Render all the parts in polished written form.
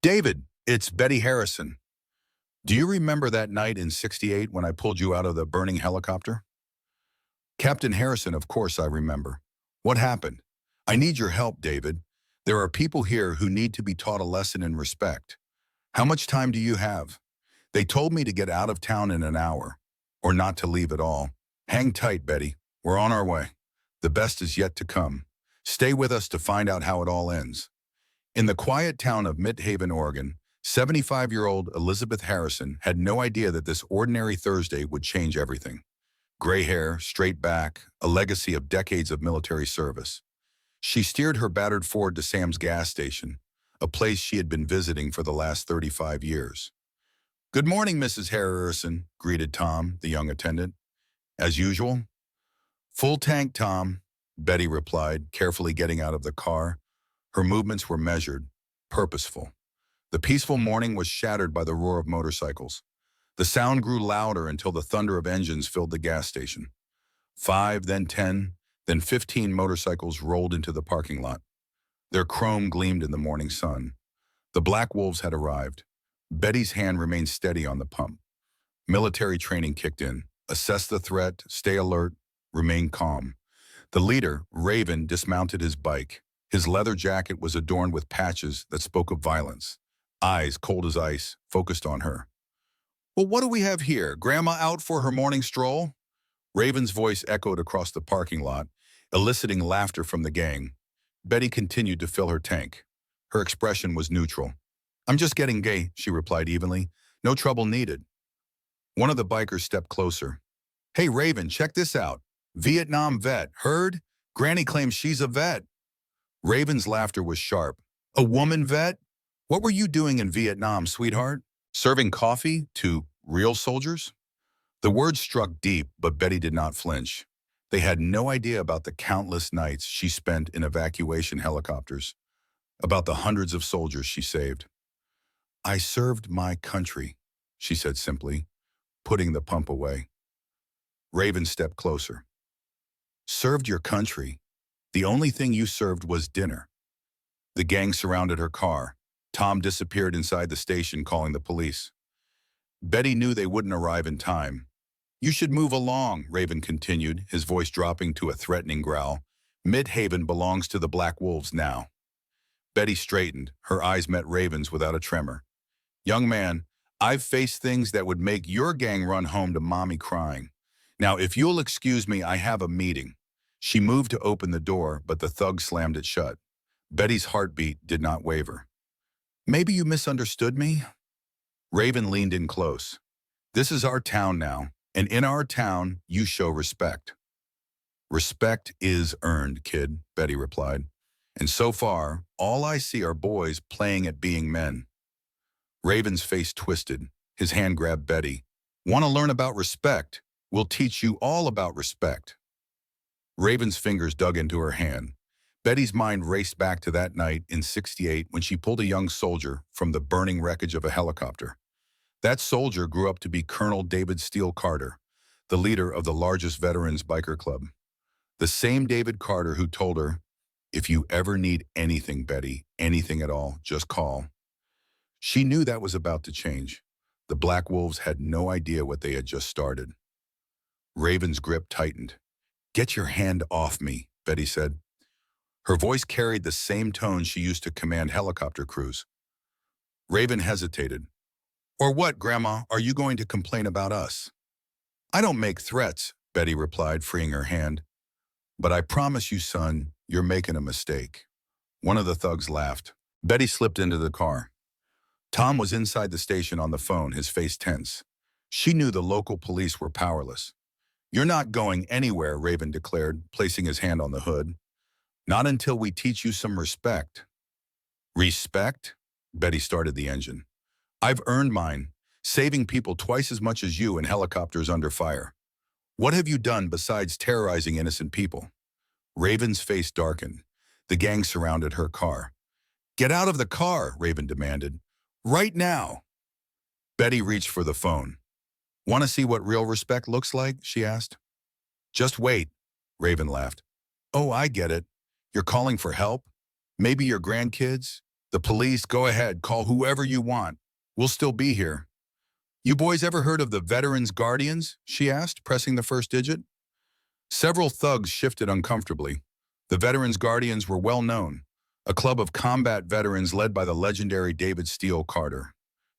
David, it's Betty Harrison. Do you remember that night in '68 when I pulled you out of the burning helicopter? Captain Harrison, of course I remember. What happened? I need your help, David. There are people here who need to be taught a lesson in respect. How much time do you have? They told me to get out of town in an hour, or not to leave at all. Hang tight, Betty. We're on our way. The best is yet to come. Stay with us to find out how it all ends. In the quiet town of Midhaven, Oregon, 75-year-old Elizabeth Harrison had no idea that this ordinary Thursday would change everything. Gray hair, straight back, a legacy of decades of military service. She steered her battered Ford to Sam's gas station, a place she had been visiting for the last 35 years. "Good morning, Mrs. Harrison," greeted Tom, the young attendant. "As usual?" "Full tank, Tom," Betty replied, carefully getting out of the car. Her movements were measured, purposeful. The peaceful morning was shattered by the roar of motorcycles. The sound grew louder until the thunder of engines filled the gas station. 5, then 10, then 15 motorcycles rolled into the parking lot. Their chrome gleamed in the morning sun. The Black Wolves had arrived. Betty's hand remained steady on the pump. Military training kicked in. Assess the threat, stay alert, remain calm. The leader, Raven, dismounted his bike. His leather jacket was adorned with patches that spoke of violence. Eyes, cold as ice, focused on her. "Well, what do we have here? Grandma out for her morning stroll?" Raven's voice echoed across the parking lot, eliciting laughter from the gang. Betty continued to fill her tank. Her expression was neutral. "I'm just getting gay," she replied evenly. "No trouble needed." One of the bikers stepped closer. "Hey, Raven, check this out. Vietnam vet. Heard? Granny claims she's a vet." Raven's laughter was sharp. "A woman vet? What were you doing in Vietnam, sweetheart? Serving coffee to real soldiers?" The words struck deep, but Betty did not flinch. They had no idea about the countless nights she spent in evacuation helicopters, about the hundreds of soldiers she saved. "I served my country," she said simply, putting the pump away. Raven stepped closer. "Served your country? The only thing you served was dinner." The gang surrounded her car. Tom disappeared inside the station, calling the police. Betty knew they wouldn't arrive in time. "You should move along," Raven continued, his voice dropping to a threatening growl. "Midhaven belongs to the Black Wolves now." Betty straightened. Her eyes met Raven's without a tremor. "Young man, I've faced things that would make your gang run home to mommy crying. Now, if you'll excuse me, I have a meeting." She moved to open the door, but the thug slammed it shut. Betty's heartbeat did not waver. "Maybe you misunderstood me?" Raven leaned in close. "This is our town now, and in our town, you show respect." "Respect is earned, kid," Betty replied. "And so far, all I see are boys playing at being men." Raven's face twisted. His hand grabbed Betty. "Want to learn about respect? We'll teach you all about respect." Raven's fingers dug into her hand. Betty's mind raced back to that night in '68 when she pulled a young soldier from the burning wreckage of a helicopter. That soldier grew up to be Colonel David Steele Carter, the leader of the largest veterans biker club. The same David Carter who told her, "If you ever need anything, Betty, anything at all, just call." She knew that was about to change. The Black Wolves had no idea what they had just started. Raven's grip tightened. "Get your hand off me," Betty said. Her voice carried the same tone she used to command helicopter crews. Raven hesitated. "Or what, Grandma, are you going to complain about us?" "I don't make threats," Betty replied, freeing her hand. "But I promise you, son, you're making a mistake." One of the thugs laughed. Betty slipped into the car. Tom was inside the station on the phone, his face tense. She knew the local police were powerless. "You're not going anywhere," Raven declared, placing his hand on the hood. "Not until we teach you some respect." "Respect?" Betty started the engine. "I've earned mine, saving people twice as much as you in helicopters under fire. What have you done besides terrorizing innocent people?" Raven's face darkened. The gang surrounded her car. "Get out of the car," Raven demanded. "Right now." Betty reached for the phone. "Want to see what real respect looks like?" she asked. "Just wait," Raven laughed. "Oh, I get it. You're calling for help? Maybe your grandkids? The police, go ahead, call whoever you want. We'll still be here. You boys ever heard of the Veterans Guardians? She asked, pressing the first digit. Several thugs shifted uncomfortably. The Veterans Guardians were well known, a club of combat veterans led by the legendary David Steele Carter.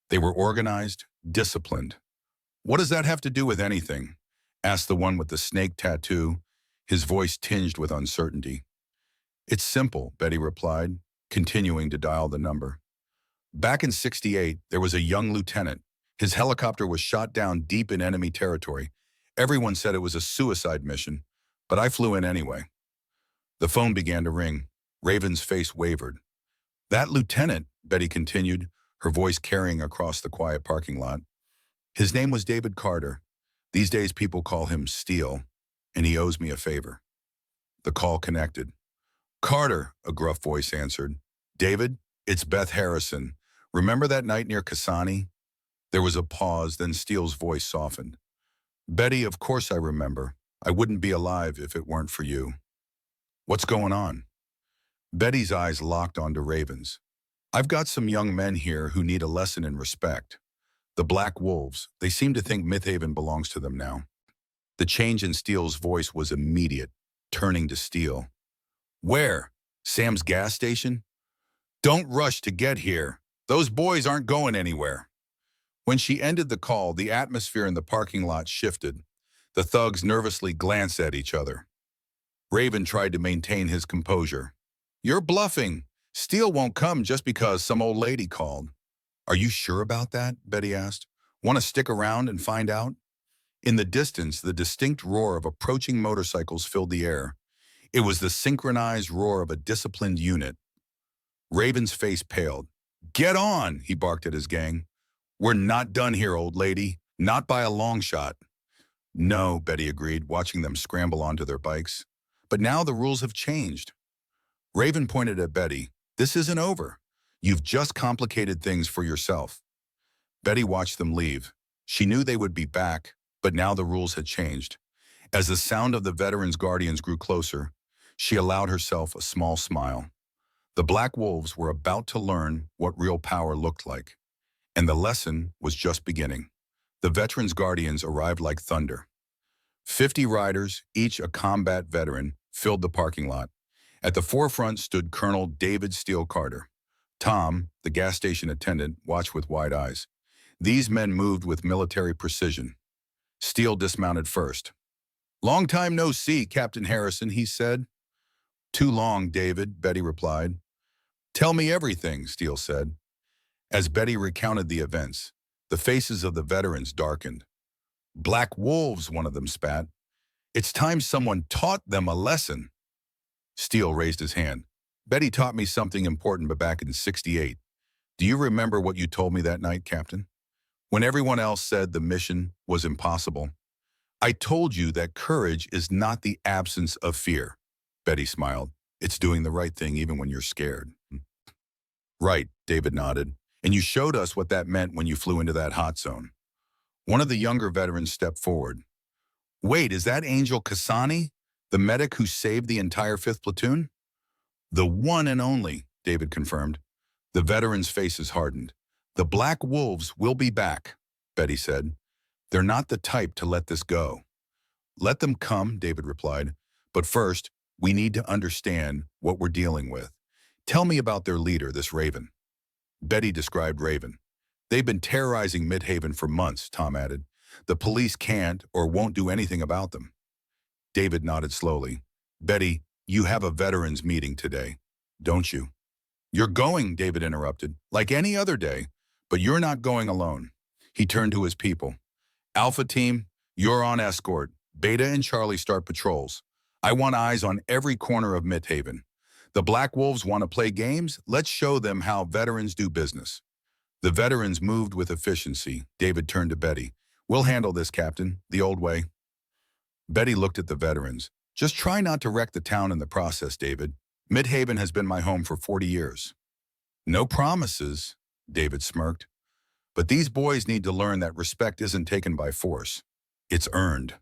They were organized, disciplined. What does that have to do with anything? Asked the one with the snake tattoo, his voice tinged with uncertainty. It's simple, Betty replied, continuing to dial the number. Back in '68, there was a young lieutenant. His helicopter was shot down deep in enemy territory. Everyone said it was a suicide mission, but I flew in anyway. The phone began to ring. Raven's face wavered. That lieutenant, Betty continued, her voice carrying across the quiet parking lot. His name was David Carter. These days people call him Steele, and he owes me a favor. The call connected. Carter, a gruff voice answered. David, it's Beth Harrison. Remember that night near Kasani? There was a pause, then Steele's voice softened. Betty, of course I remember. I wouldn't be alive if it weren't for you. What's going on? Betty's eyes locked onto Raven's. I've got some young men here who need a lesson in respect. The Black Wolves, they seem to think Mythaven belongs to them now. The change in Steele's voice was immediate, turning to Steele. Where? Sam's gas station? Don't rush to get here. Those boys aren't going anywhere. When she ended the call, the atmosphere in the parking lot shifted. The thugs nervously glanced at each other. Raven tried to maintain his composure. You're bluffing. Steele won't come just because some old lady called. Are you sure about that? Betty asked. Want to stick around and find out? In the distance, the distinct roar of approaching motorcycles filled the air. It was the synchronized roar of a disciplined unit. Raven's face paled. Get on, he barked at his gang. We're not done here, old lady. Not by a long shot. No, Betty agreed, watching them scramble onto their bikes. But now the rules have changed. Raven pointed at Betty. This isn't over. You've just complicated things for yourself. Betty watched them leave. She knew they would be back, but now the rules had changed. As the sound of the Veterans Guardians grew closer, she allowed herself a small smile. The Black Wolves were about to learn what real power looked like. And the lesson was just beginning. The Veterans Guardians arrived like thunder. 50 riders, each a combat veteran, filled the parking lot. At the forefront stood Colonel David Steele Carter. Tom, the gas station attendant, watched with wide eyes. These men moved with military precision. Steele dismounted first. Long time no see, Captain Harrison, he said. Too long, David, Betty replied. Tell me everything, Steele said. As Betty recounted the events, the faces of the veterans darkened. Black wolves, one of them spat. It's time someone taught them a lesson. Steele raised his hand. Betty taught me something important, but back in '68. Do you remember what you told me that night, Captain? When everyone else said the mission was impossible, I told you that courage is not the absence of fear. Betty smiled. It's doing the right thing even when you're scared. Right, David nodded. And you showed us what that meant when you flew into that hot zone. One of the younger veterans stepped forward. Wait, is that Angel Kasani, the medic who saved the entire 5th Platoon? The one and only, David confirmed. The veterans' faces hardened. The Black Wolves will be back, Betty said. They're not the type to let this go. Let them come, David replied. But first, we need to understand what we're dealing with. Tell me about their leader, this Raven. Betty described Raven. They've been terrorizing Midhaven for months, Tom added. The police can't or won't do anything about them. David nodded slowly. Betty, you have a veterans meeting today, don't you? You're going, David interrupted, like any other day, but you're not going alone. He turned to his people. Alpha team, you're on escort. Beta and Charlie start patrols. I want eyes on every corner of Midhaven. The Black Wolves want to play games? Let's show them how veterans do business. The veterans moved with efficiency. David turned to Betty. We'll handle this, Captain, the old way. Betty looked at the veterans. Just try not to wreck the town in the process, David. Midhaven has been my home for 40 years. No promises, David smirked. But these boys need to learn that respect isn't taken by force. It's earned.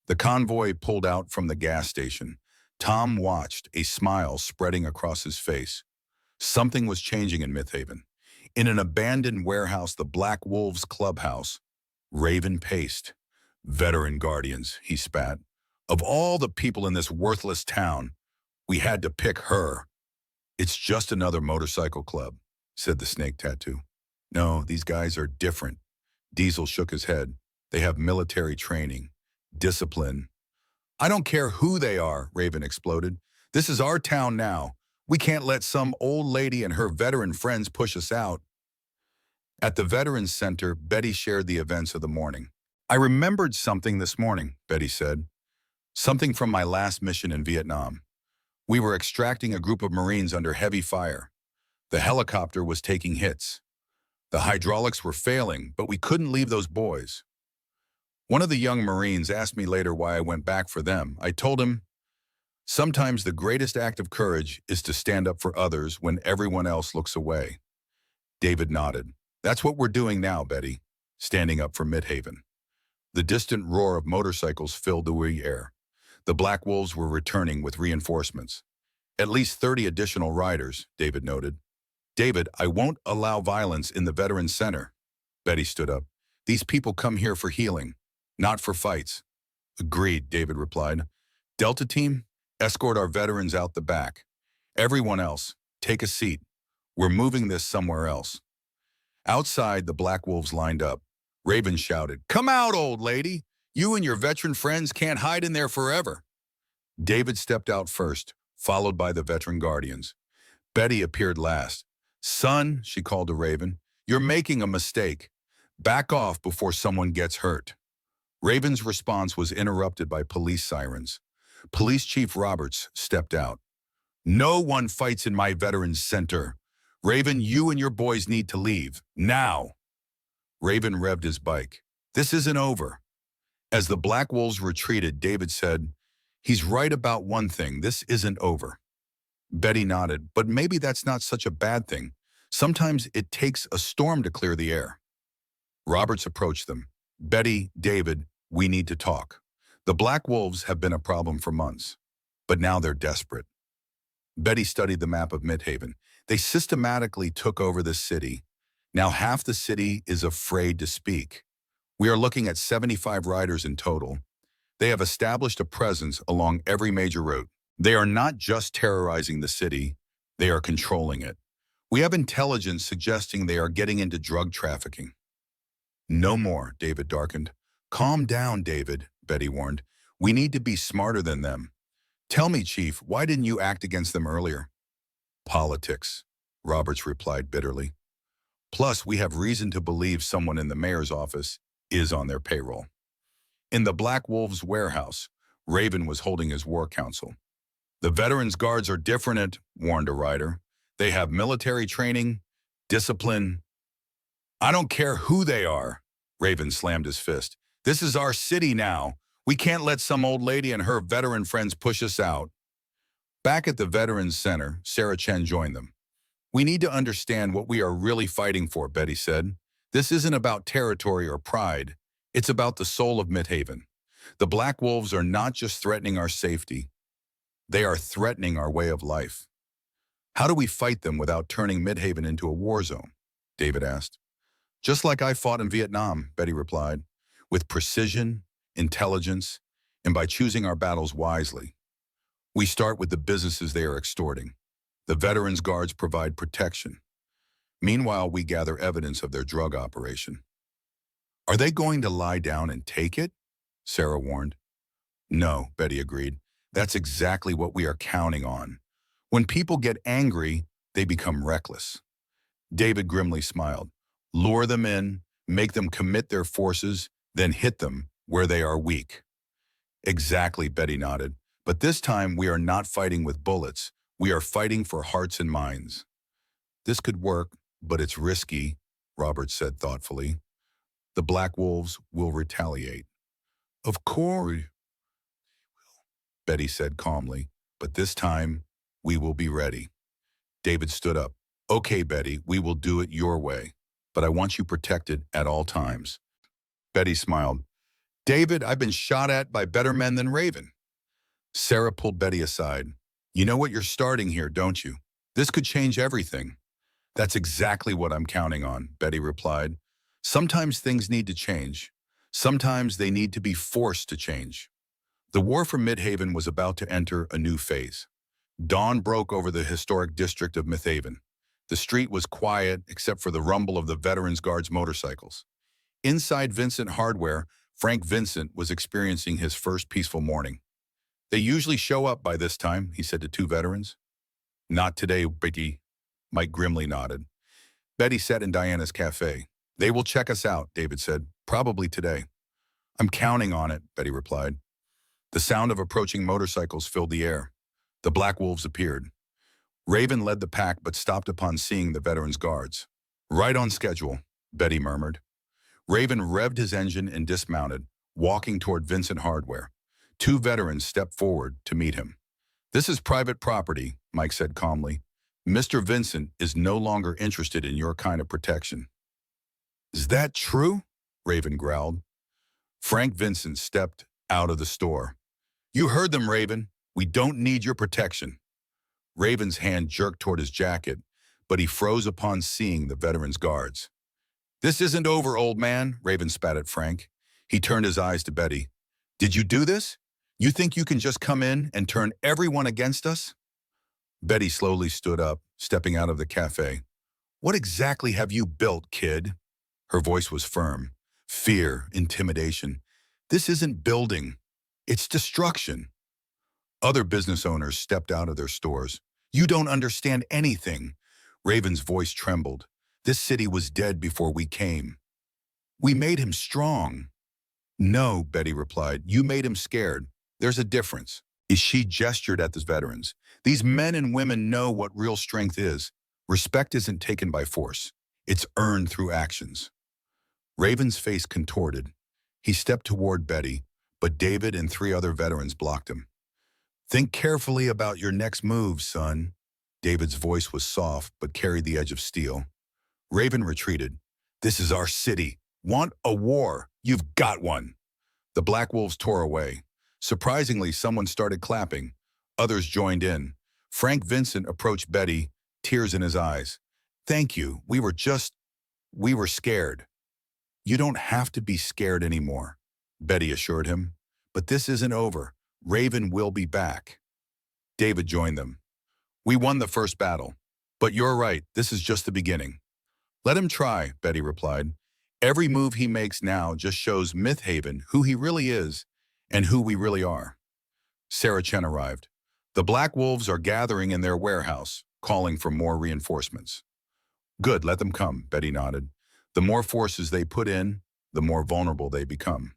The convoy pulled out from the gas station. Tom watched, a smile spreading across his face. Something was changing in Mythaven. In an abandoned warehouse, the Black Wolves clubhouse, Raven paced. Veteran guardians, he spat. Of all the people in this worthless town, we had to pick her. It's just another motorcycle club, said the snake tattoo. No, these guys are different. Diesel shook his head. They have military training, discipline. I don't care who they are, Raven exploded. This is our town now. We can't let some old lady and her veteran friends push us out. At the Veterans Center, Betty shared the events of the morning. I remembered something this morning, Betty said. Something from my last mission in Vietnam. We were extracting a group of Marines under heavy fire. The helicopter was taking hits. The hydraulics were failing, but we couldn't leave those boys. One of the young Marines asked me later why I went back for them. I told him, sometimes the greatest act of courage is to stand up for others when everyone else looks away. David nodded. That's what we're doing now, Betty, standing up for Midhaven. The distant roar of motorcycles filled the wee air. The Black Wolves were returning with reinforcements. At least 30 additional riders, David noted. David, I won't allow violence in the Veterans Center. Betty stood up. These people come here for healing, not for fights. Agreed, David replied. Delta Team, escort our veterans out the back. Everyone else, take a seat. We're moving this somewhere else. Outside, the Black Wolves lined up. Raven shouted, Come out, old lady! You and your veteran friends can't hide in there forever. David stepped out first, followed by the veteran guardians. Betty appeared last. Son, she called to Raven, you're making a mistake. Back off before someone gets hurt. Raven's response was interrupted by police sirens. Police Chief Roberts stepped out. No one fights in my Veterans Center. Raven, you and your boys need to leave, now. Raven revved his bike. This isn't over. As the Black Wolves retreated, David said, He's right about one thing, this isn't over. Betty nodded, but maybe that's not such a bad thing. Sometimes it takes a storm to clear the air. Roberts approached them. Betty, David, we need to talk. The Black Wolves have been a problem for months, but now they're desperate. Betty studied the map of Midhaven. They systematically took over the city. Now half the city is afraid to speak. We are looking at 75 riders in total. They have established a presence along every major route. They are not just terrorizing the city, they are controlling it. We have intelligence suggesting they are getting into drug trafficking. No more, David darkened. Calm down, David, Betty warned. We need to be smarter than them. Tell me, Chief, why didn't you act against them earlier? Politics, Roberts replied bitterly. Plus, we have reason to believe someone in the mayor's office is on their payroll. In the Black Wolves warehouse, Raven was holding his war council. The Veterans Guards are different, warned a rider. They have military training, discipline. I don't care who they are, Raven slammed his fist. This is our city now. We can't let some old lady and her veteran friends push us out. Back at the Veterans Center, Sarah Chen joined them. We need to understand what we are really fighting for, Betty said. This isn't about territory or pride. It's about the soul of Midhaven. The Black Wolves are not just threatening our safety. They are threatening our way of life. How do we fight them without turning Midhaven into a war zone? David asked. Just like I fought in Vietnam, Betty replied, with precision, intelligence, and by choosing our battles wisely. We start with the businesses they are extorting. The Veterans Guards provide protection. Meanwhile, we gather evidence of their drug operation. Are they going to lie down and take it? Sarah warned. No, Betty agreed. That's exactly what we are counting on. When people get angry, they become reckless. David grimly smiled. Lure them in, make them commit their forces, then hit them where they are weak. Exactly, Betty nodded. But this time we are not fighting with bullets. We are fighting for hearts and minds. This could work, but it's risky, Roberts said thoughtfully. The Black Wolves will retaliate. Of course, Betty said calmly, but this time we will be ready. David stood up. Okay, Betty, we will do it your way, but I want you protected at all times. Betty smiled. David, I've been shot at by better men than Raven. Sarah pulled Betty aside. You know what you're starting here, don't you? This could change everything. That's exactly what I'm counting on, Betty replied. Sometimes things need to change. Sometimes they need to be forced to change. The war for Midhaven was about to enter a new phase. Dawn broke over the historic district of Midhaven. The street was quiet except for the rumble of the Veterans Guard's motorcycles. Inside Vincent Hardware, Frank Vincent was experiencing his first peaceful morning. They usually show up by this time, he said to two veterans. Not today, Betty, Mike grimly nodded. Betty sat in Diana's cafe. They will check us out, David said. Probably today. I'm counting on it, Betty replied. The sound of approaching motorcycles filled the air. The Black Wolves appeared. Raven led the pack but stopped upon seeing the Veterans Guards. Right on schedule, Betty murmured. Raven revved his engine and dismounted, walking toward Vincent Hardware. Two veterans stepped forward to meet him. This is private property, Mike said calmly. Mr. Vincent is no longer interested in your kind of protection. Is that true? Raven growled. Frank Vincent stepped out of the store. You heard them, Raven. We don't need your protection. Raven's hand jerked toward his jacket, but he froze upon seeing the Veterans Guards. This isn't over, old man, Raven spat at Frank. He turned his eyes to Betty. Did you do this? You think you can just come in and turn everyone against us? Betty slowly stood up, stepping out of the cafe. What exactly have you built, kid? Her voice was firm. Fear, intimidation. This isn't building. It's destruction. Other business owners stepped out of their stores. You don't understand anything. Raven's voice trembled. This city was dead before we came. We made him strong. No, Betty replied. You made him scared. There's a difference. She gestured at the veterans. These men and women know what real strength is. Respect isn't taken by force. It's earned through actions. Raven's face contorted. He stepped toward Betty, but David and three other veterans blocked him. Think carefully about your next move, son. David's voice was soft, but carried the edge of steel. Raven retreated. This is our city. Want a war? You've got one. The Black Wolves tore away. Surprisingly, someone started clapping. Others joined in. Frank Vincent approached Betty, tears in his eyes. Thank you. We were scared. You don't have to be scared anymore, Betty assured him. But this isn't over. Raven will be back. David joined them. We won the first battle. But you're right, this is just the beginning. Let him try, Betty replied. Every move he makes now just shows Midhaven who he really is and who we really are. Sarah Chen arrived. The Black Wolves are gathering in their warehouse, calling for more reinforcements. Good, let them come, Betty nodded. The more forces they put in, the more vulnerable they become.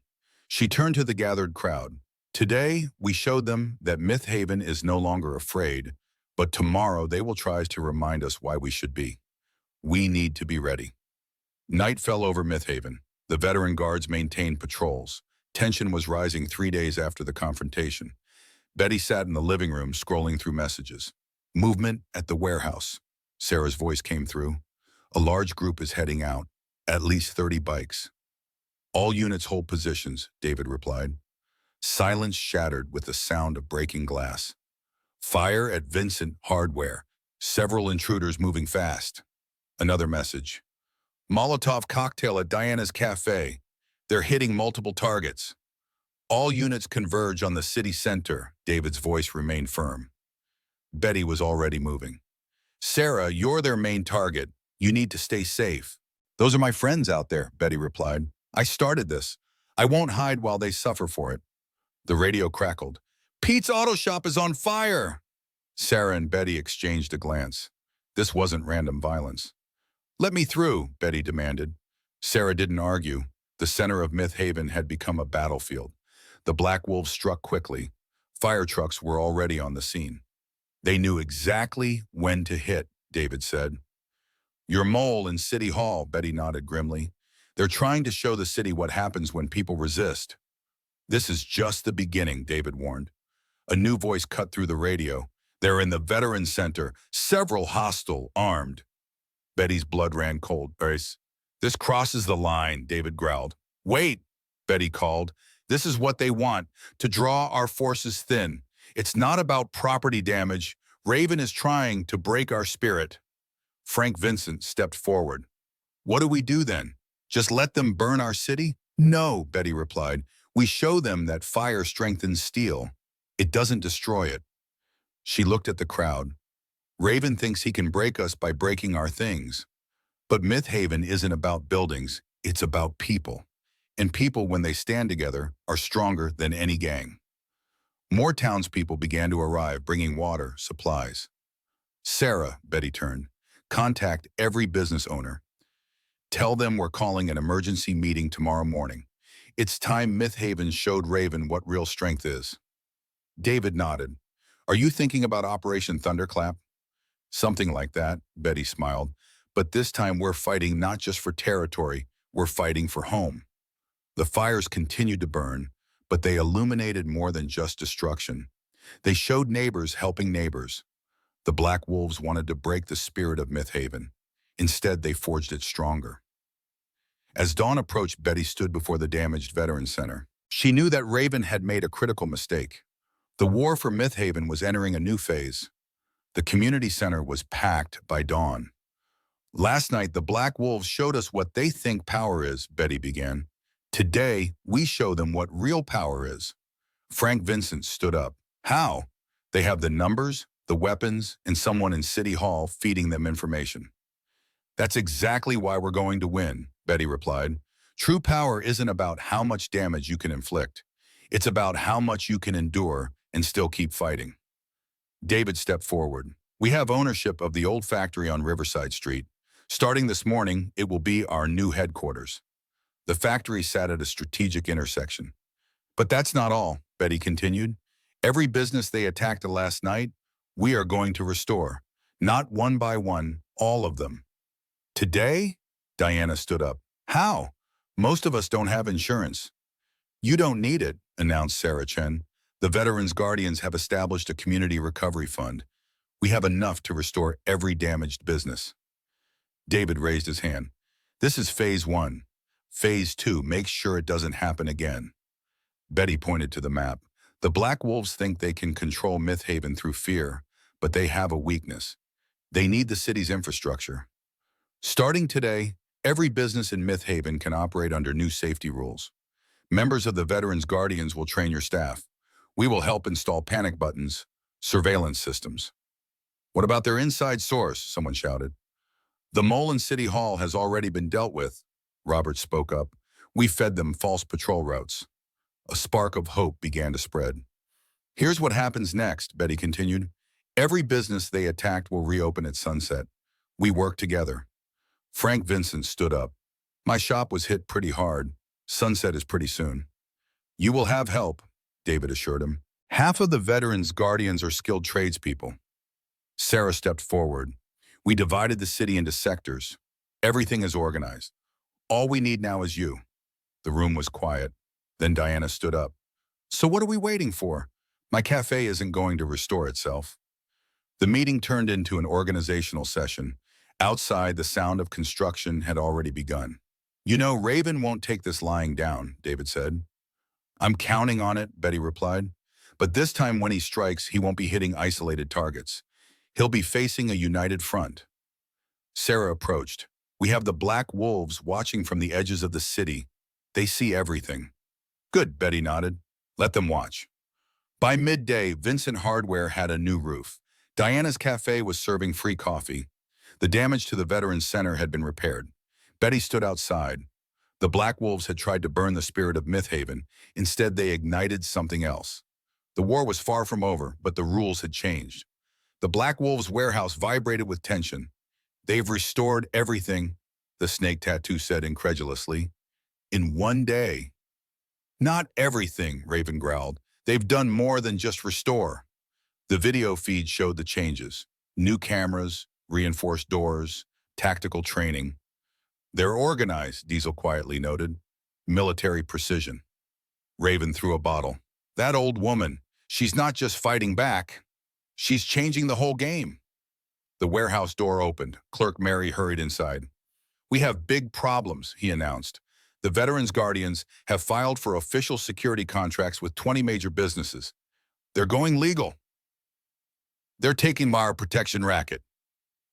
She turned to the gathered crowd. Today, we showed them that Midhaven is no longer afraid, but tomorrow they will try to remind us why we should be. We need to be ready. Night fell over Midhaven. The veteran guards maintained patrols. Tension was rising 3 days after the confrontation. Betty sat in the living room scrolling through messages. Movement at the warehouse. Sarah's voice came through. A large group is heading out. At least 30 bikes. All units hold positions, David replied. Silence shattered with the sound of breaking glass. Fire at Vincent Hardware. Several intruders moving fast. Another message. Molotov cocktail at Diana's cafe. They're hitting multiple targets. All units converge on the city center. David's voice remained firm. Betty was already moving. Sarah, you're their main target. You need to stay safe. Those are my friends out there, Betty replied. I started this. I won't hide while they suffer for it. The radio crackled. Pete's auto shop is on fire! Sarah and Betty exchanged a glance. This wasn't random violence. Let me through, Betty demanded. Sarah didn't argue. The center of Midhaven had become a battlefield. The Black Wolves struck quickly. Fire trucks were already on the scene. They knew exactly when to hit, David said. Your mole in City Hall, Betty nodded grimly. They're trying to show the city what happens when people resist. This is just the beginning, David warned. A new voice cut through the radio. They're in the Veterans Center, several hostile, armed. Betty's blood ran cold. This crosses the line, David growled. Wait, Betty called. This is what they want, to draw our forces thin. It's not about property damage. Raven is trying to break our spirit. Frank Vincent stepped forward. What do we do then? Just let them burn our city? No, Betty replied. We show them that fire strengthens steel. It doesn't destroy it. She looked at the crowd. Raven thinks he can break us by breaking our things. But Mythhaven isn't about buildings, it's about people. And people, when they stand together, are stronger than any gang. More townspeople began to arrive, bringing water, supplies. Sarah, Betty turned, contact every business owner. Tell them we're calling an emergency meeting tomorrow morning. It's time Mythhaven showed Raven what real strength is. David nodded. Are you thinking about Operation Thunderclap? Something like that, Betty smiled. But this time we're fighting not just for territory, we're fighting for home. The fires continued to burn, but they illuminated more than just destruction. They showed neighbors helping neighbors. The Black Wolves wanted to break the spirit of Mythhaven. Instead, they forged it stronger. As dawn approached, Betty stood before the damaged Veterans Center. She knew that Raven had made a critical mistake. The war for Mythhaven was entering a new phase. The community center was packed by dawn. Last night, the Black Wolves showed us what they think power is, Betty began. Today, we show them what real power is. Frank Vincent stood up. How? They have the numbers, the weapons, and someone in City Hall feeding them information. That's exactly why we're going to win, Betty replied. True power isn't about how much damage you can inflict. It's about how much you can endure and still keep fighting. David stepped forward. We have ownership of the old factory on Riverside Street. Starting this morning, it will be our new headquarters. The factory sat at a strategic intersection. But that's not all, Betty continued. Every business they attacked last night, we are going to restore. Not one by one, all of them. Today? Diana stood up. How? Most of us don't have insurance. You don't need it, announced Sarah Chen. The Veterans Guardians have established a community recovery fund. We have enough to restore every damaged business. David raised his hand. This is phase 1. Phase 2, make sure it doesn't happen again. Betty pointed to the map. The Black Wolves think they can control Mythhaven through fear, but they have a weakness. They need the city's infrastructure. Starting today, every business in Mythhaven can operate under new safety rules. Members of the Veterans Guardians will train your staff. We will help install panic buttons, surveillance systems. What about their inside source? Someone shouted. The mole in City Hall has already been dealt with, Robert spoke up. We fed them false patrol routes. A spark of hope began to spread. Here's what happens next, Betty continued. Every business they attacked will reopen at sunset. We work together. Frank Vincent stood up. My shop was hit pretty hard. Sunset is pretty soon. You will have help, David assured him. Half of the Veterans Guardians are skilled tradespeople. Sarah stepped forward. We divided the city into sectors. Everything is organized. All we need now is you. The room was quiet. Then Diana stood up. So what are we waiting for? My cafe isn't going to restore itself. The meeting turned into an organizational session. Outside, the sound of construction had already begun. You know, Raven won't take this lying down, David said. I'm counting on it, Betty replied. But this time when he strikes, he won't be hitting isolated targets. He'll be facing a united front. Sarah approached. We have the Black Wolves watching from the edges of the city. They see everything. Good, Betty nodded. Let them watch. By midday, Vincent Hardware had a new roof. Diana's cafe was serving free coffee. The damage to the Veterans Center had been repaired. Betty stood outside. The Black Wolves had tried to burn the spirit of Mythhaven. Instead, they ignited something else. The war was far from over, but the rules had changed. The Black Wolves' warehouse vibrated with tension. They've restored everything, the snake tattoo said incredulously. In one day. Not everything, Raven growled. They've done more than just restore. The video feed showed the changes. New cameras, reinforced doors, tactical training. They're organized, Diesel quietly noted. Military precision. Raven threw a bottle. That old woman, she's not just fighting back. She's changing the whole game. The warehouse door opened. Clerk Mary hurried inside. We have big problems, he announced. The Veterans Guardians have filed for official security contracts with 20 major businesses. They're going legal. They're taking our protection racket.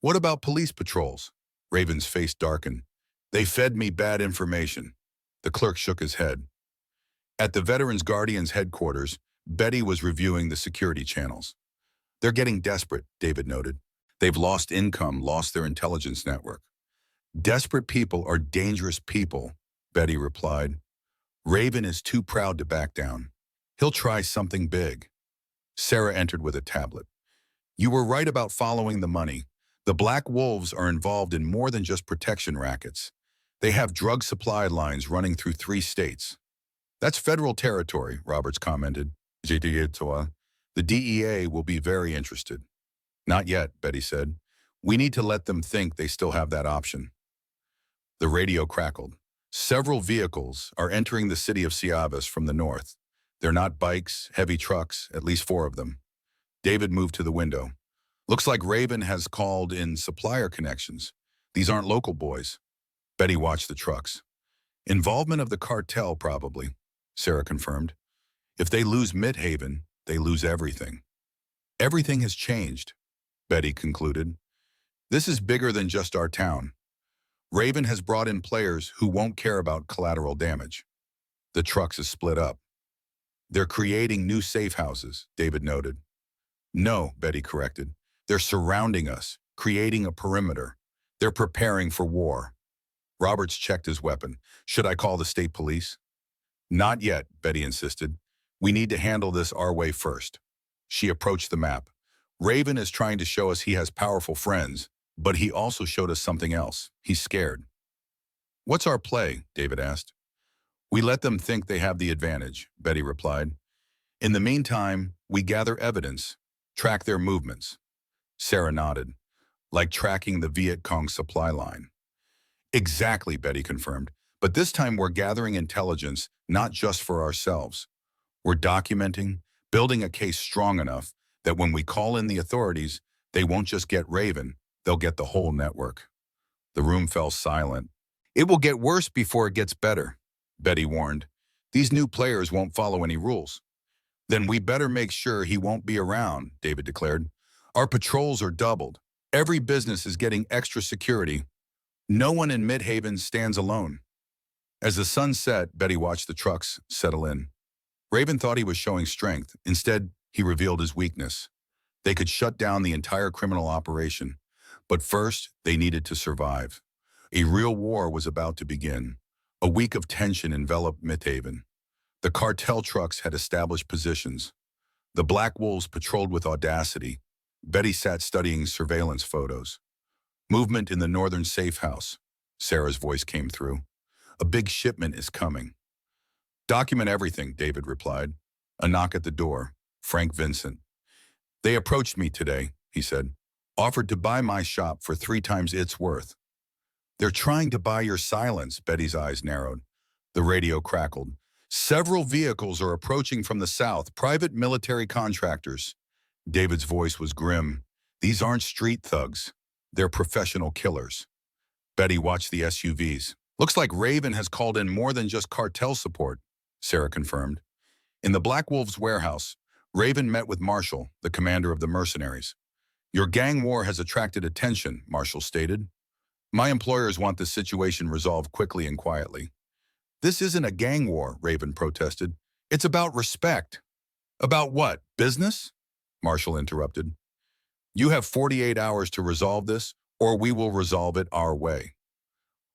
What about police patrols? Raven's face darkened. They fed me bad information. The clerk shook his head. At the Veterans Guardian's headquarters, Betty was reviewing the security channels. They're getting desperate, David noted. They've lost income, lost their intelligence network. Desperate people are dangerous people, Betty replied. Raven is too proud to back down. He'll try something big. Sarah entered with a tablet. You were right about following the money. The Black Wolves are involved in more than just protection rackets. They have drug supply lines running through 3 states. That's federal territory, Roberts commented. The DEA will be very interested. Not yet, Betty said. We need to let them think they still have that option. The radio crackled. Several vehicles are entering the city of Ciavis from the north. They're not bikes, heavy trucks, at least 4 of them. David moved to the window. Looks like Raven has called in supplier connections. These aren't local boys. Betty watched the trucks. Involvement of the cartel, probably, Sarah confirmed. If they lose Midhaven, they lose everything. Everything has changed, Betty concluded. This is bigger than just our town. Raven has brought in players who won't care about collateral damage. The trucks is split up. They're creating new safe houses, David noted. No, Betty corrected. They're surrounding us, creating a perimeter. They're preparing for war. Roberts checked his weapon. Should I call the state police? Not yet, Betty insisted. We need to handle this our way first. She approached the map. Raven is trying to show us he has powerful friends, but he also showed us something else. He's scared. What's our play? David asked. We let them think they have the advantage, Betty replied. In the meantime, we gather evidence, track their movements. Sarah nodded, like tracking the Viet Cong supply line. Exactly, Betty confirmed. But this time we're gathering intelligence, not just for ourselves. We're documenting, building a case strong enough that when we call in the authorities, they won't just get Raven, they'll get the whole network. The room fell silent. It will get worse before it gets better, Betty warned. These new players won't follow any rules. Then we better make sure he won't be around, David declared. Our patrols are doubled. Every business is getting extra security. No one in Midhaven stands alone. As the sun set, Betty watched the trucks settle in. Raven thought he was showing strength. Instead, he revealed his weakness. They could shut down the entire criminal operation. But first, they needed to survive. A real war was about to begin. A week of tension enveloped Midhaven. The cartel trucks had established positions. The Black Wolves patrolled with audacity. Betty sat studying surveillance photos. Movement in the northern safe house. Sarah's voice came through. A big shipment is coming. Document everything, David replied. A knock at the door. Frank Vincent. They approached me today, he said. Offered to buy my shop for 3 times its worth. They're trying to buy your silence, Betty's eyes narrowed. The radio crackled. Several vehicles are approaching from the south, private military contractors. David's voice was grim. These aren't street thugs. They're professional killers. Betty watched the SUVs. Looks like Raven has called in more than just cartel support, Sarah confirmed. In the Black Wolves warehouse, Raven met with Marshall, the commander of the mercenaries. Your gang war has attracted attention, Marshall stated. My employers want the situation resolved quickly and quietly. This isn't a gang war, Raven protested. It's about respect. About what? Business? Marshall interrupted. You have 48 hours to resolve this, or we will resolve it our way.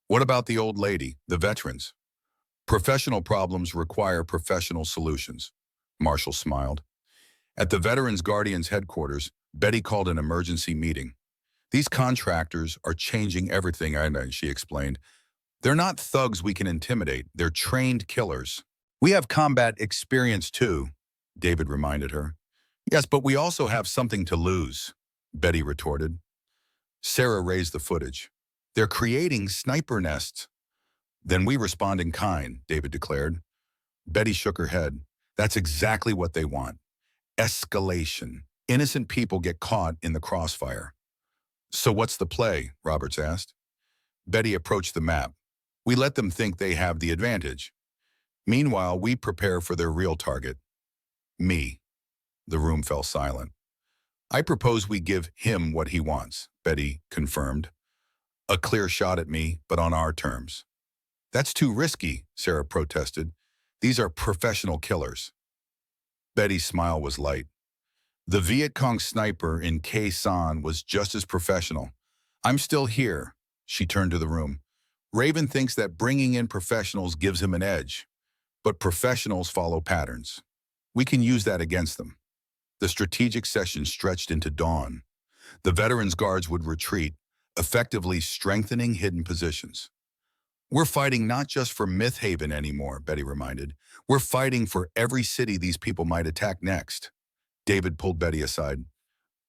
What about the old lady, the veterans? Professional problems require professional solutions. Marshall smiled. At the Veterans Guardian's headquarters, Betty called an emergency meeting. These contractors are changing everything, she explained. They're not thugs we can intimidate. They're trained killers. We have combat experience too, David reminded her. Yes, but we also have something to lose, Betty retorted. Sarah raised the footage. They're creating sniper nests. Then we respond in kind, David declared. Betty shook her head. That's exactly what they want. Escalation. Innocent people get caught in the crossfire. So what's the play? Roberts asked. Betty approached the map. We let them think they have the advantage. Meanwhile, we prepare for their real target. Me. The room fell silent. I propose we give him what he wants, Betty confirmed. A clear shot at me, but on our terms. That's too risky, Sarah protested. These are professional killers. Betty's smile was light. The Viet Cong sniper in Khe Sanh was just as professional. I'm still here, she turned to the room. Raven thinks that bringing in professionals gives him an edge, but professionals follow patterns. We can use that against them. The strategic session stretched into dawn. The veterans' guards would retreat, effectively strengthening hidden positions. We're fighting not just for Myth Haven anymore, Betty reminded. We're fighting for every city these people might attack next. David pulled Betty aside.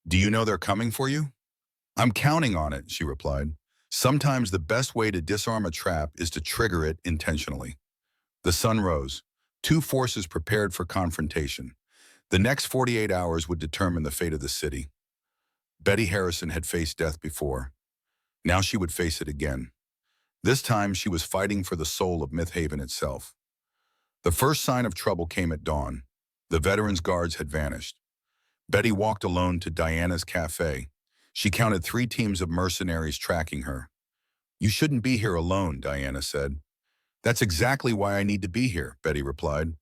Do you know they're coming for you? I'm counting on it, she replied. Sometimes the best way to disarm a trap is to trigger it intentionally. The sun rose. Two forces prepared for confrontation. The next 48 hours would determine the fate of the city. Betty Harrison had faced death before. Now she would face it again. This time she was fighting for the soul of Myth Haven itself. The first sign of trouble came at dawn. The veterans' guards had vanished. Betty walked alone to Diana's cafe. She counted 3 teams of mercenaries tracking her. You shouldn't be here alone, Diana said. That's exactly why I need to be here, Betty replied.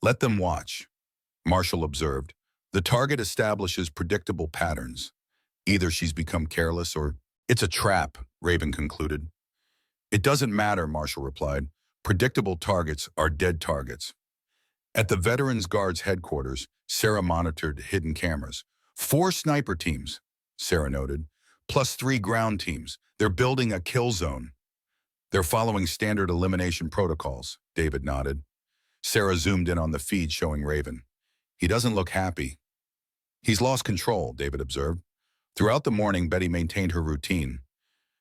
Let them watch. Marshall observed. The target establishes predictable patterns. Either she's become careless or it's a trap, Raven concluded. It doesn't matter, Marshall replied. Predictable targets are dead targets. At the Veterans Guards headquarters, Sarah monitored hidden cameras. 4 sniper teams, Sarah noted, plus 3 ground teams. They're building a kill zone. They're following standard elimination protocols, David nodded. Sarah zoomed in on the feed showing Raven. He doesn't look happy. He's lost control, David observed. Throughout the morning, Betty maintained her routine.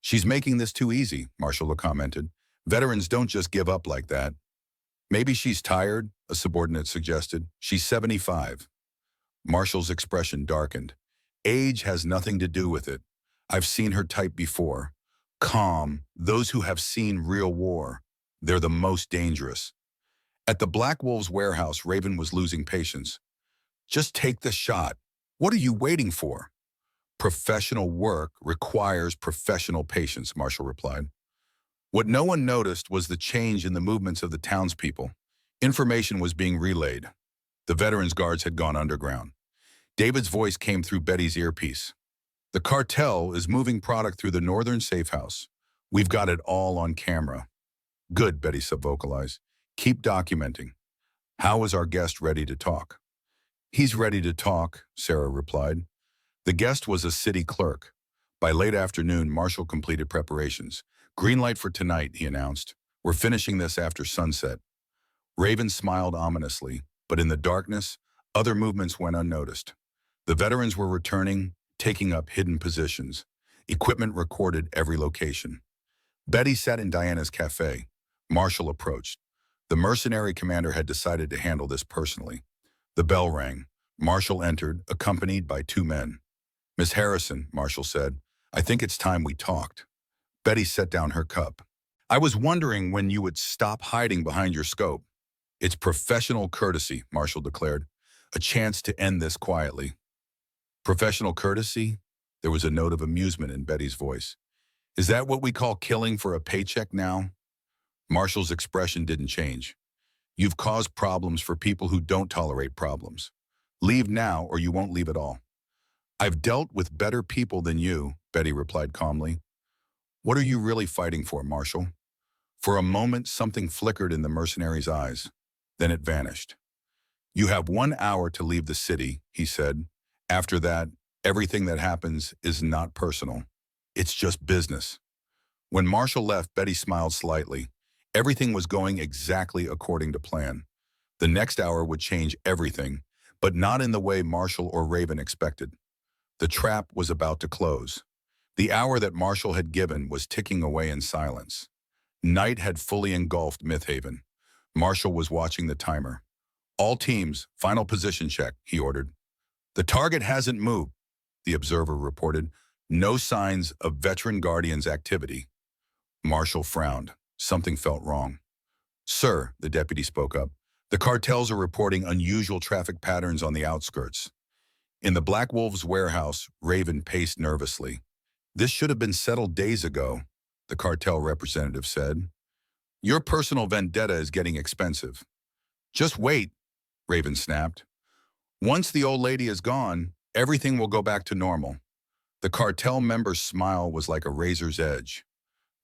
She's making this too easy, Marshall commented. Veterans don't just give up like that. Maybe she's tired, a subordinate suggested. She's 75. Marshall's expression darkened. Age has nothing to do with it. I've seen her type before. Calm, those who have seen real war. They're the most dangerous. At the Black Wolves warehouse, Raven was losing patience. Just take the shot. What are you waiting for? Professional work requires professional patience, Marshall replied. What no one noticed was the change in the movements of the townspeople. Information was being relayed. The veterans' guards had gone underground. David's voice came through Betty's earpiece. The cartel is moving product through the northern safe house. We've got it all on camera. Good, Betty subvocalized. Keep documenting. How is our guest ready to talk? He's ready to talk, Sarah replied. The guest was a city clerk. By late afternoon, Marshall completed preparations. Green light for tonight, he announced. We're finishing this after sunset. Raven smiled ominously, but in the darkness, other movements went unnoticed. The veterans were returning, taking up hidden positions. Equipment recorded every location. Betty sat in Diana's cafe. Marshall approached. The mercenary commander had decided to handle this personally. The bell rang. Marshall entered, accompanied by 2 men. Miss Harrison, Marshall said, I think it's time we talked. Betty set down her cup. I was wondering when you would stop hiding behind your scope. It's professional courtesy, Marshall declared. A chance to end this quietly. Professional courtesy? There was a note of amusement in Betty's voice. Is that what we call killing for a paycheck now? Marshall's expression didn't change. You've caused problems for people who don't tolerate problems. Leave now or you won't leave at all. I've dealt with better people than you, Betty replied calmly. What are you really fighting for, Marshall? For a moment, something flickered in the mercenary's eyes. Then it vanished. You have 1 hour to leave the city, he said. After that, everything that happens is not personal. It's just business. When Marshall left, Betty smiled slightly. Everything was going exactly according to plan. The next hour would change everything, but not in the way Marshall or Raven expected. The trap was about to close. The hour that Marshall had given was ticking away in silence. Night had fully engulfed Myth Haven. Marshall was watching the timer. All teams, final position check, he ordered. The target hasn't moved, the observer reported. No signs of veteran Guardians activity. Marshall frowned. Something felt wrong. Sir, the deputy spoke up, the cartels are reporting unusual traffic patterns on the outskirts. In the Black Wolf's warehouse, Raven paced nervously. This should have been settled days ago, the cartel representative said. Your personal vendetta is getting expensive. Just wait, Raven snapped. Once the old lady is gone, everything will go back to normal. The cartel member's smile was like a razor's edge.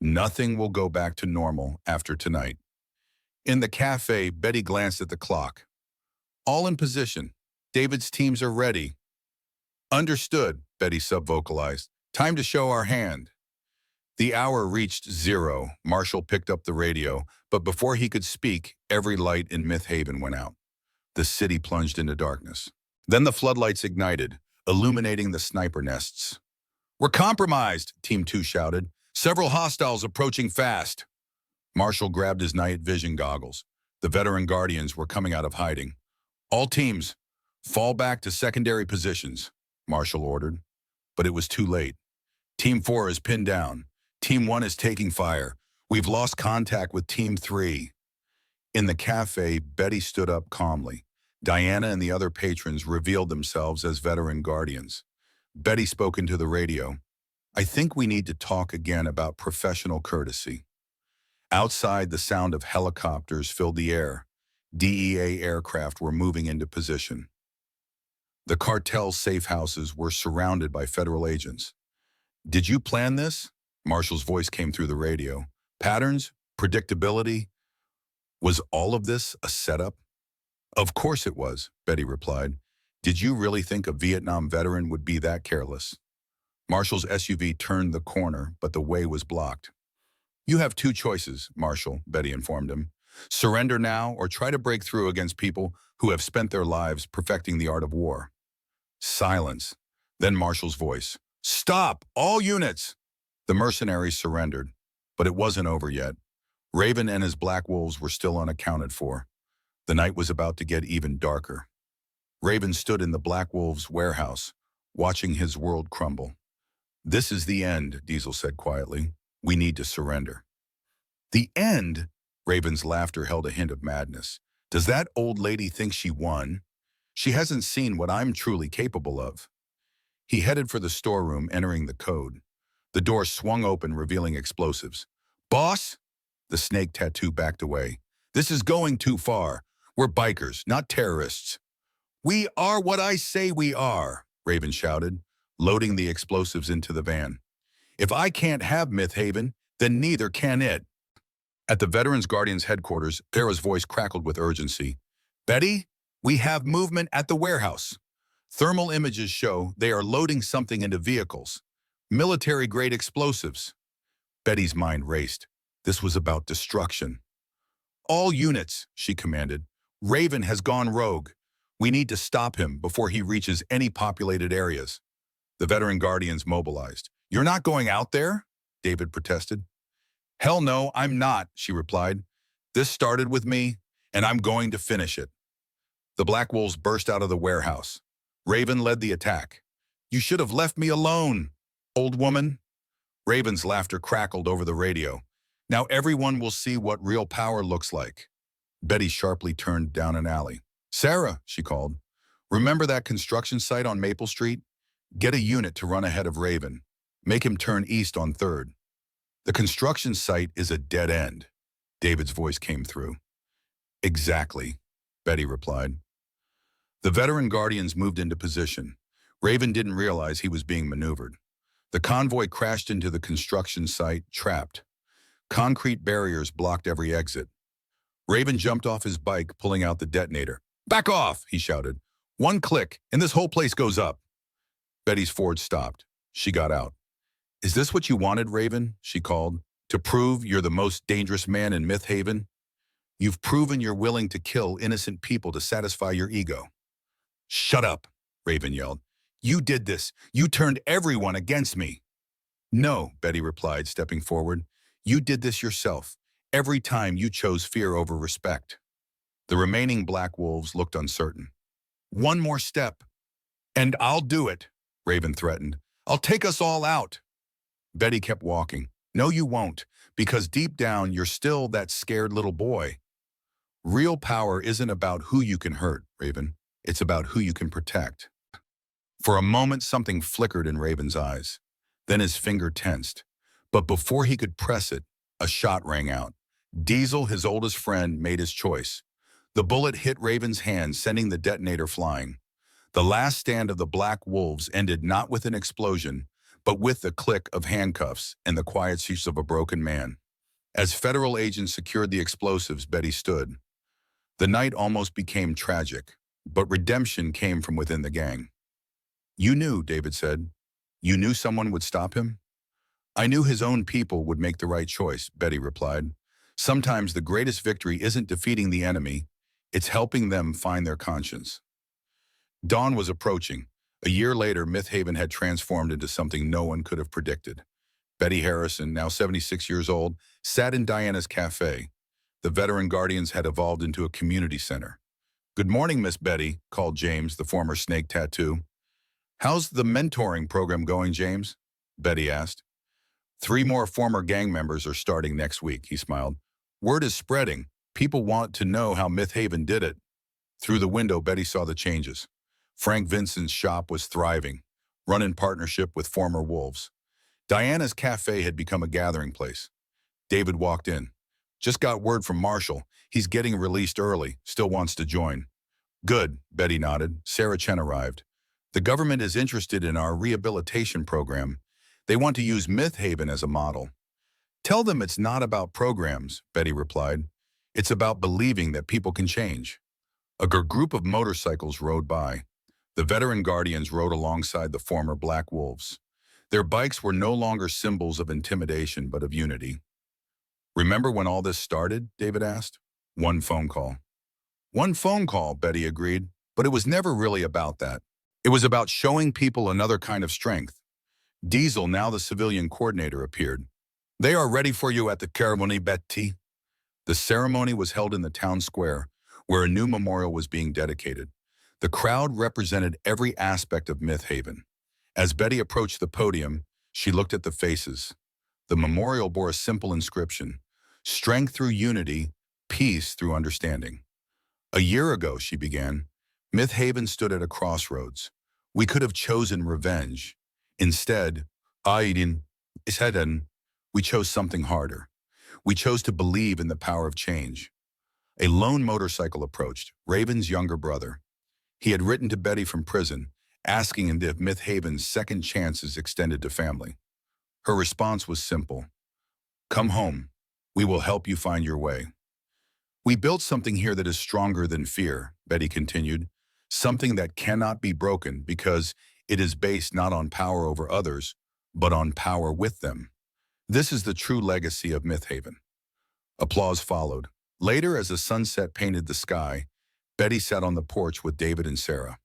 Nothing will go back to normal after tonight. In the cafe, Betty glanced at the clock. All in position. David's teams are ready. Understood, Betty subvocalized. Time to show our hand. The hour reached 0. Marshall picked up the radio, but before he could speak, every light in Myth Haven went out. The city plunged into darkness. Then the floodlights ignited, illuminating the sniper nests. We're compromised, Team 2 shouted. Several hostiles approaching fast. Marshall grabbed his night vision goggles. The veteran guardians were coming out of hiding. All teams, fall back to secondary positions, Marshall ordered. But it was too late. Team 4 is pinned down. Team 1 is taking fire. We've lost contact with Team 3. In the cafe, Betty stood up calmly. Diana and the other patrons revealed themselves as veteran guardians. Betty spoke into the radio. I think we need to talk again about professional courtesy. Outside, the sound of helicopters filled the air. DEA aircraft were moving into position. The cartel's safe houses were surrounded by federal agents. Did you plan this? Marshall's voice came through the radio. Patterns? Predictability? Was all of this a setup? Of course it was, Betty replied. Did you really think a Vietnam veteran would be that careless? Marshall's SUV turned the corner, but the way was blocked. You have two choices, Marshall, Betty informed him. Surrender now or try to break through against people who have spent their lives perfecting the art of war. Silence. Then Marshall's voice. Stop! All units! The mercenaries surrendered, but it wasn't over yet. Raven and his Black Wolves were still unaccounted for. The night was about to get even darker. Raven stood in the Black Wolves' warehouse, watching his world crumble. This is the end, Diesel said quietly. We need to surrender. The end? Raven's laughter held a hint of madness. Does that old lady think she won? She hasn't seen what I'm truly capable of. He headed for the storeroom, entering the code. The door swung open, revealing explosives. Boss? The snake tattoo backed away. This is going too far. We're bikers, not terrorists. We are what I say we are, Raven shouted, loading the explosives into the van. If I can't have Myth Haven, then neither can it. At the Veterans Guardians headquarters, Tara's voice crackled with urgency. Betty, we have movement at the warehouse. Thermal images show they are loading something into vehicles. Military-grade explosives. Betty's mind raced. This was about destruction. All units, she commanded. Raven has gone rogue. We need to stop him before he reaches any populated areas. The veteran guardians mobilized. You're not going out there? David protested. Hell no, I'm not, she replied. This started with me, and I'm going to finish it. The Black Wolves burst out of the warehouse. Raven led the attack. You should have left me alone, old woman. Raven's laughter crackled over the radio. Now everyone will see what real power looks like. Betty sharply turned down an alley. Sarah, she called. Remember that construction site on Maple Street? Get a unit to run ahead of Raven. Make him turn east on 3rd. The construction site is a dead end. David's voice came through. Exactly, Betty replied. The veteran guardians moved into position. Raven didn't realize he was being maneuvered. The convoy crashed into the construction site, trapped. Concrete barriers blocked every exit. Raven jumped off his bike, pulling out the detonator. Back off, he shouted. One click, and this whole place goes up. Betty's Ford stopped. She got out. Is this what you wanted, Raven? She called. To prove you're the most dangerous man in Myth Haven? You've proven you're willing to kill innocent people to satisfy your ego. Shut up, Raven yelled. You did this. You turned everyone against me. No, Betty replied, stepping forward. You did this yourself. Every time you chose fear over respect. The remaining Black Wolves looked uncertain. One more step. And I'll do it, Raven threatened. I'll take us all out. Betty kept walking. No, you won't, because deep down you're still that scared little boy. Real power isn't about who you can hurt, Raven. It's about who you can protect. For a moment, something flickered in Raven's eyes. Then his finger tensed. But before he could press it, a shot rang out. Diesel, his oldest friend, made his choice. The bullet hit Raven's hand, sending the detonator flying. The last stand of the Black Wolves ended not with an explosion, but with the click of handcuffs and the quiet cease of a broken man. As federal agents secured the explosives, Betty stood. The night almost became tragic, but redemption came from within the gang. "You knew," David said. "You knew someone would stop him?" "I knew his own people would make the right choice," Betty replied. "Sometimes the greatest victory isn't defeating the enemy, it's helping them find their conscience." Dawn was approaching. A year later, Myth Haven had transformed into something no one could have predicted. Betty Harrison, now 76 years old, sat in Diana's cafe. The veteran guardians had evolved into a community center. "Good morning, Miss Betty," called James, the former snake tattoo. "How's the mentoring program going, James?" Betty asked. "3 more former gang members are starting next week," he smiled. "Word is spreading. People want to know how Myth Haven did it." Through the window, Betty saw the changes. Frank Vincent's shop was thriving, run in partnership with former wolves. Diana's cafe had become a gathering place. David walked in. "Just got word from Marshall. He's getting released early, still wants to join." "Good," Betty nodded. Sarah Chen arrived. "The government is interested in our rehabilitation program. They want to use Myth Haven as a model." "Tell them it's not about programs," Betty replied. "It's about believing that people can change." A group of motorcycles rode by. The veteran guardians rode alongside the former Black Wolves. Their bikes were no longer symbols of intimidation, but of unity. "Remember when all this started?" David asked. "One phone call." "One phone call," Betty agreed, "but it was never really about that. It was about showing people another kind of strength." Diesel, now the civilian coordinator, appeared. "They are ready for you at the ceremony, Betty." The ceremony was held in the town square, where a new memorial was being dedicated. The crowd represented every aspect of Myth Haven. As Betty approached the podium, she looked at the faces. The memorial bore a simple inscription: "Strength through unity, peace through understanding." "A year ago," she began, "Myth Haven stood at a crossroads. We could have chosen revenge. Instead, we chose something harder. We chose to believe in the power of change." A lone motorcycle approached, Raven's younger brother. He had written to Betty from prison, asking if Myth Haven's second chances extended to family. Her response was simple: "Come home. We will help you find your way." "We built something here that is stronger than fear," Betty continued. "Something that cannot be broken because it is based not on power over others, but on power with them. This is the true legacy of Myth Haven." Applause followed. Later, as the sunset painted the sky, Betty sat on the porch with David and Sarah.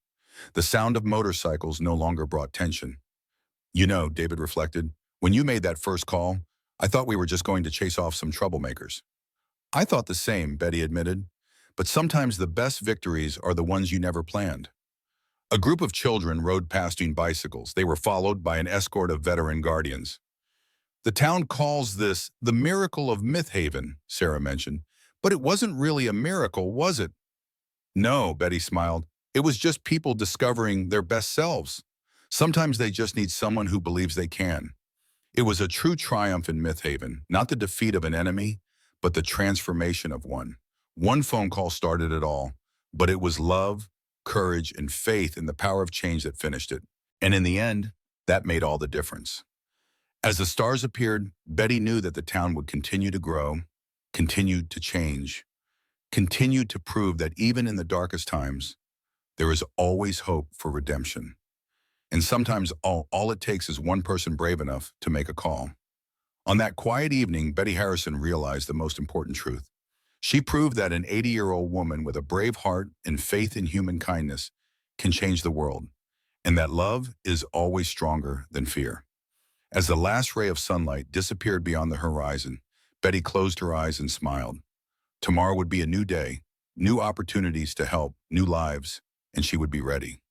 The sound of motorcycles no longer brought tension. "You know," David reflected, "when you made that first call, I thought we were just going to chase off some troublemakers." "I thought the same," Betty admitted. "But sometimes the best victories are the ones you never planned." A group of children rode past in bicycles. They were followed by an escort of veteran guardians. "The town calls this the miracle of Myth Haven," Sarah mentioned. "But it wasn't really a miracle, was it?" "No," Betty smiled. "It was just people discovering their best selves. Sometimes they just need someone who believes they can." It was a true triumph in Myth Haven, not the defeat of an enemy, but the transformation of one. One phone call started it all, but it was love, courage, and faith in the power of change that finished it. And in the end, that made all the difference. As the stars appeared, Betty knew that the town would continue to grow, continue to change, continue to prove that even in the darkest times, there is always hope for redemption. And sometimes all it takes is one person brave enough to make a call. On that quiet evening, Betty Harrison realized the most important truth. She proved that an 80-year-old woman with a brave heart and faith in human kindness can change the world, and that love is always stronger than fear. As the last ray of sunlight disappeared beyond the horizon, Betty closed her eyes and smiled. Tomorrow would be a new day, new opportunities to help, new lives, and she would be ready.